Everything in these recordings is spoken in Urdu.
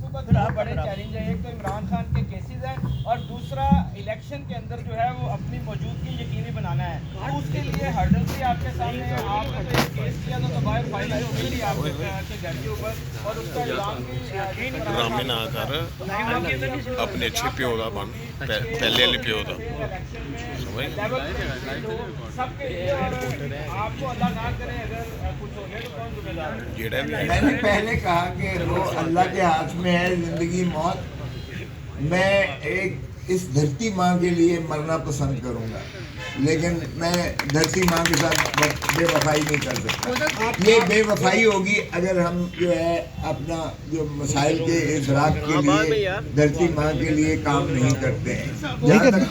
اوپر دو بڑے چیلنج ہیں. ایک تو عمران خان کے کیسز ہیں اور دوسرا الیکشن کے اندر جو ہے وہ اپنی موجودگی یقینی بنانا ہے. اس کے لیے ہرڈلس بھی آپ کے سامنے ہیں. آپ نے تو ایک کیس کیا تھا تو باہر فائل ہو گئی تھی آپ کے گھر کے اوپر اور اس کا الزام بھی ڈرامے نہ کر اپنے چھپیو دا بن پہلے لپیو دا سب کے لیے. اور آپ کو اللہ نہ کرے اگر کچھ ہو گیا تو کون ذمہ دار ہے؟ جیڑا بھی میں نے پہلے کہا کہ وہ اللہ کے ہاتھ میں ہے زندگی موت. میں ایک اس دھرتی ماں کے لیے مرنا پسند کروں گا لیکن میں دھرتی ماں کے ساتھ بے وفائی نہیں کر سکتا. یہ بے وفائی ہوگی اگر ہم جو ہے اپنا جو مسائل کے اضلاع کے لیے دھرتی ماں کے لیے کام نہیں کرتے ہیں. جہاں تک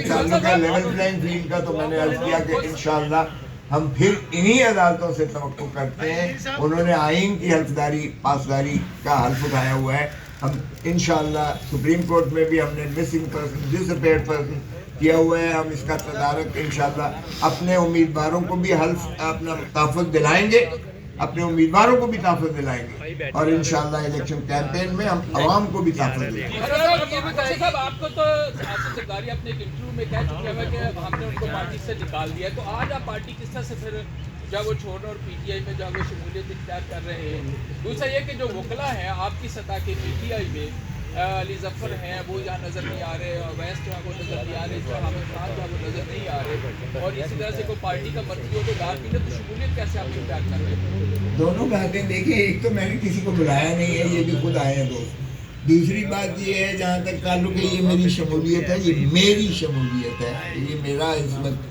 تعلق ہے لیول پلینگ فیلڈ کا تو میں نے عرض کیا کہ انشاءاللہ ہم پھر انہی عدالتوں سے توقع کرتے ہیں. انہوں نے آئین کی حلفداری پاسداری کا حلف اٹھایا ہوا ہے. ہم انشاءاللہ سپریم کورٹ میں بھی ہم نے مسنگ پرسن ڈس اپیئرڈ پرسن کیا ہوا ہے. ہم اس کا تدارک انشاءاللہ اپنے امیدواروں کو بھی حلف اپنا تحفظ دلائیں گے اپنے امیدواروں کو بھی تحفظ دلائیں گے اور انشاءاللہ الیکشن کیمپین میں ہم عوام کو بھی تحفظ دیں گے. صاحب آپ کو تو آصف زرداری اپنے ایک انٹرویو میں کہہ چکے ہیں کہ ہم نے ان کو پارٹی سے نکال دیا ہے. تو آج آپ پارٹی کس طرح سے پھر جب وہ چھوڑ اور پی ٹی آئی میں جب وہ شمولیت اختیار کر رہے ہیں؟ دوسرا یہ کہ جو وکلا ہیں آپ کی سطح کے پی ٹی آئی میں علی ظفر ہیں وہ یہاں نظر نہیں آ رہے اور ویسٹ جو ہے وہ نظر نہیں آ رہے حامد خان جو ہے وہ نظر نہیں آ رہے اور اسی طرح سے کوئی پارٹی کا مرضی ہو تو دار بھی تو شمولیت کیسے آپ اختیار کر رہے ہیں؟ دونوں باتیں دیکھیں. ایک تو میں نے کسی کو بلایا نہیں ہے یہ بھی خود آئے ہیں دوست. دوسری بات یہ ہے جہاں تک تعلق ہے یہ میری شمولیت ہے یہ میری شمولیت ہے یہ میرا اس وقت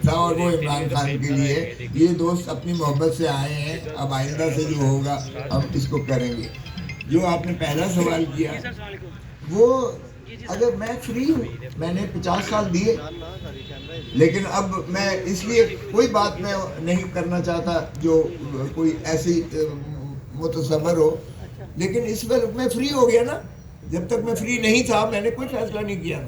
تھا اور وہ عمران خان کے لیے. یہ دوست اپنی محبت سے آئے ہیں. اب آئندہ سے جو ہوگا ہم اس کو کریں گے. جو آپ نے پہلا سوال کیا وہ اگر میں فری ہوں میں نے 50 سال دیے لیکن اب میں اس لیے کوئی بات میں نہیں کرنا چاہتا جو کوئی ایسی متصور ہو. لیکن اس وقت میں فری ہو گیا نا. جب تک میں فری نہیں تھا میں نے کوئی فیصلہ نہیں کیا.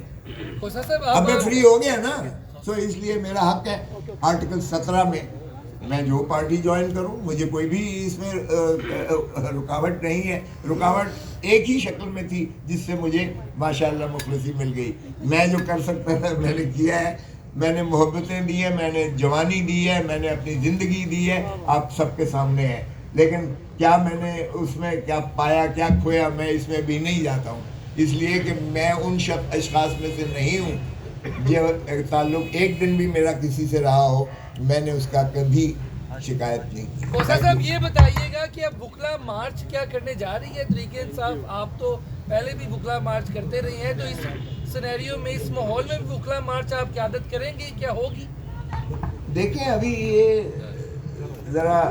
اب میں فری ہو گیا نا تو اس لیے میرا حق ہے آرٹیکل 17 میں میں جو پارٹی جوائن کروں مجھے کوئی بھی اس میں رکاوٹ نہیں ہے. رکاوٹ ایک ہی شکل میں تھی جس سے مجھے ماشاءاللہ مخلصی مل گئی. میں جو کر سکتا تھا میں نے کیا ہے. میں نے محبتیں دی ہیں میں نے جوانی دی ہے میں نے اپنی زندگی دی ہے آپ سب کے سامنے ہے. لیکن کیا میں نے اس میں کیا پایا کیا کھویا میں اس میں بھی نہیں جاتا ہوں اس لیے کہ میں ان اشخاص میں سے نہیں ہوں جو تعلق ایک دن بھی میرا کسی سے رہا ہو میں نے اس کا کبھی شکایت نہیں کی. صاحب یہ بتائیے گا کہ اب وکلا مارچ کیا کرنے جا رہی ہے تحریک انصاف؟ آپ تو پہلے بھی وکلا مارچ کرتے رہے ہیں تو اس سینیریو میں اس ماحول میں وکلا مارچ آپ قیادت کریں گے کیا ہوگی؟ دیکھیں ابھی یہ ذرا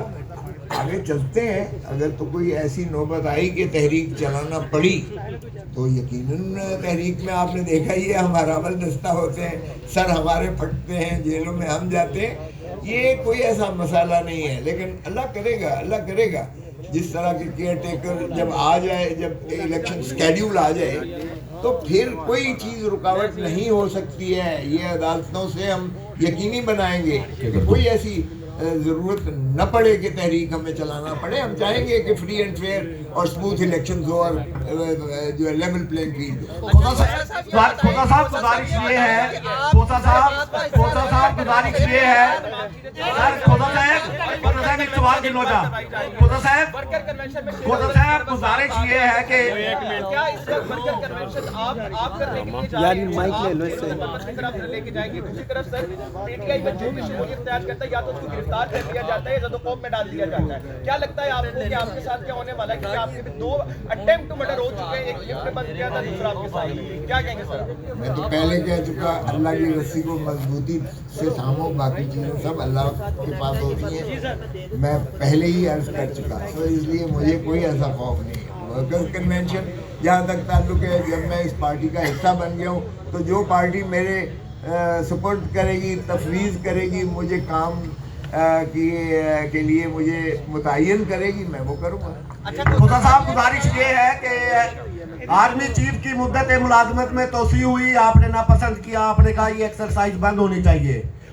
آگے چلتے ہیں. اگر تو کوئی ایسی نوبت آئی کہ تحریک چلانا پڑی تو یقیناً تحریک میں آپ نے دیکھا ہی ہے ہمارا عمل دستہ ہوتے ہیں سر ہمارے پھٹتے ہیں جیلوں میں ہم جاتے ہیں. یہ کوئی ایسا مسئلہ نہیں ہے لیکن اللہ کرے گا جس طرح کے کیئر ٹیکر جب آ جائے جب الیکشن سکیڈیول آ جائے تو پھر کوئی چیز رکاوٹ نہیں ہو سکتی ہے. یہ عدالتوں سے ہم یقینی بنائیں گے کہ کوئی ایسی ضرورت نہ پڑے کہ تحریک ہمیں چلانا پڑے. ہم چاہیں گے کہ فری اینڈ فیئر اور اسموتھ الیکشنز ہو اور جو ہے لیول پلینگ فیلڈ ہو. کوسا صاحب گزارش یہ ہے کوسا صاحب گزارش یہ ہے سر کوسا صاحب ایک سوال گنو جا کوسا صاحب گزارش یہ ہے کہ یار مائک لے لو اس سے لے کے جائیں گے. دوسری طرف سر پی ٹی آئی میں جو بھی شمولیت اختیار کرتا ہے یا تو اس کو گرفتار کر لیا جاتا ہے یا زد و خوف میں ڈال دیا جاتا ہے. کیا لگتا ہے آپ کو کہ آپ کے ساتھ کیا ہونے والا ہے کیونکہ آپ کے 2 اٹیمپٹ ٹو مرڈر ہو چکے ہیں. ایک لفٹ میں بند کیا تھا دوسرا آپ کے ساتھ کیا کہیں گے سر؟ میں تو پہلے کہہ چکا اللہ کی رسی کو مضبوطی سے تھامو باقی چیزیں سب اللہ کے پاس ہوتی ہیں. میں پہلے ہی عرض کر چکا تو اس لیے مجھے کوئی ایسا خوف نہیں ہے. ورکرز کنونشن جہاں تک تعلق ہے جب میں اس پارٹی کا حصہ بن گیا ہوں تو جو پارٹی میرے سپورٹ کرے گی تفویض کرے گی مجھے کام کے لیے مجھے متعین کرے گی میں وہ کروں گا. کوسا صاحب گزارش یہ ہے کہ آرمی چیف کی مدت ملازمت میں توسیع ہوئی آپ نے ناپسند کیا آپ نے کہا یہ ایکسرسائز بند ہونی چاہیے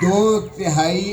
2/3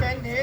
10A